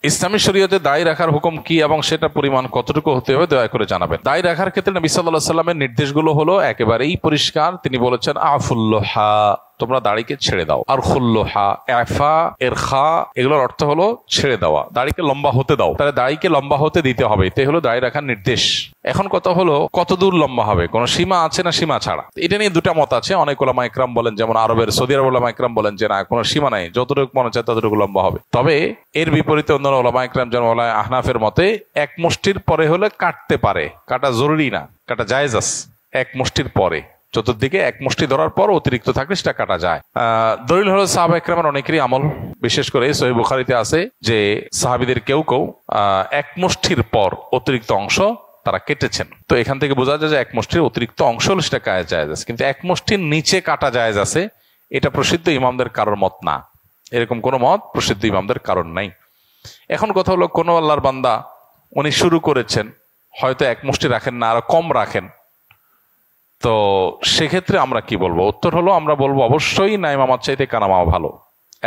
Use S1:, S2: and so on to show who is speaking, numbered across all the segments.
S1: ইসলামী শরীয়তে দাড়ি রাখার হুকুম কি এবং সেটা পরিমাণ কতটুকু হতে হবে দয়া করে জানাবেন। দাড়ি রাখার ক্ষেত্রে নবী সাল্লাল্লাহু আলাইহি সাল্লামের নির্দেশগুলো হলো একেবারেই পরিষ্কার। তিনি বলেছেন আফুল্লোহা, তোমরা দাড়িকে ছেড়ে দাও। আর খুল্লোহা, এফা এরখা এগুলোর অর্থ হলো ছেড়ে দেওয়া, দাড়িকে লম্বা হতে দাও। তাহলে দাড়িকে লম্বা হতে দিতে হবে, এটাই হলো দাড়ি রাখার নির্দেশ। এখন কথা হলো কত দূর লম্বা হবে, কোন সীমা আছে না সীমা ছাড়া? এটা নিয়ে দুটা মত আছে। অনেক ওলামা ইকরাম বলেন, যেমন আরবের সৌদি আরব ওলামা ইকরাম বলেন যে না, কোনো সীমা নাই, যতটুকু মনে চায় ততটুকু লম্বা হবে। তবে এর বিপরীতে অন্যান্য ওলামা ইকরাম যেমন ওলামা আহনাফের মতে এক মুষ্টির পরে হলে কাটতে পারে, কাটা জরুরি না, কাটা জায়েজ আছে। এক মুষ্টির পরে, চতুর্দিকে এক মুষ্টি ধরার পর অতিরিক্ত থাকলে সেটা কাটা যায়। দলিল হলো সাহাবা ইকরামের অনেকেরই আমল, বিশেষ করে সহিহ বুখারীতে আছে যে সাহাবীদের কেউ কেউ এক মুষ্টির পর অতিরিক্ত অংশ তারা কেটেছেন। তো এখান থেকে বোঝা যায় যে এক মুষ্টির অতিরিক্ত অংশ হলে সেটা কাটা জায়েজ আছে, কিন্তু এক মুষ্টির নিচে কাটা জায়েজ আছে এটা প্রসিদ্ধ ইমামদের কারোর মত না। এরকম কোনো মত প্রসিদ্ধ ইমামদের কারণ নাই। এখন কথা হলো কোনো আল্লাহর বান্দা উনি শুরু করেছেন, হয়তো এক মুষ্টি রাখেন না, আরো কম রাখেন, তো সেক্ষেত্রে আমরা কি বলবো? উত্তর হলো আমরা বলবো অবশ্যই না ইমামাত চাইতে কানামা ভালো।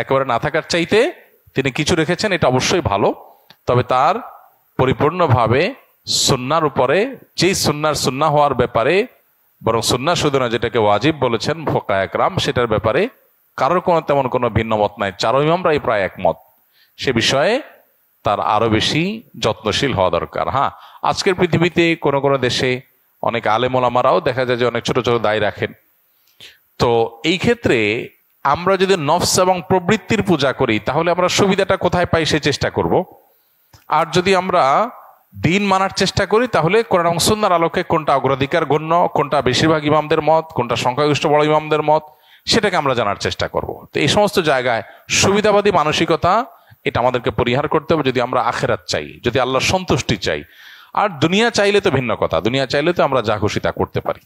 S1: একেবারে না থাকার চাইতে তিনি কিছু রেখেছেন এটা অবশ্যই ভালো, তবে তার পরিপূর্ণভাবে সুন্নার উপরে, যেই সুন্নার সুন্না হওয়ার ব্যাপারে, বরং সুন্না শুধু না যেটাকে ওয়াজিব বলেছেন ফুকাহা একরাম, সেটার ব্যাপারে কারোর কোনো তেমন কোনো ভিন্ন মত নাই, চারো ইমামরাই প্রায় একমত। সে বিষয়ে তার আরো বেশি যত্নশীল হওয়া দরকার। হ্যাঁ, আজকের পৃথিবীতে কোনো কোনো দেশে অনেক আলেম ওলামারাও দেখা যায় যে অনেক ছোট ছোট দায় রাখেন। তো এই ক্ষেত্রে আমরা যদি নফস এবং প্রবৃত্তির পূজা করি তাহলে আমরা সুবিধাটা কোথায় পাই সে চেষ্টা করব। আর যদি আমরা দিন মানার চেষ্টা করি তাহলে কোরআন এবং সুন্নাহর আলোকে কোনটা অগ্রাধিকার গণ্য, কোনটা বেশিরভাগ ইমামদের মত, কোনটা সংখ্যাগরিষ্ঠ বড় ইমামদের মত, সেটাকে আমরা জানার চেষ্টা করব। তো এই সমস্ত জায়গায় সুবিধাবাদী মানসিকতা এটা আমাদেরকে পরিহার করতে হবে যদি আমরা আখিরাত চাই, যদি আল্লাহর সন্তুষ্টি চাই। আর দুনিয়া চাইলে তো ভিন্ন কথা, দুনিয়া চাইলে তো আমরা যা খুশি তা করতে পারি।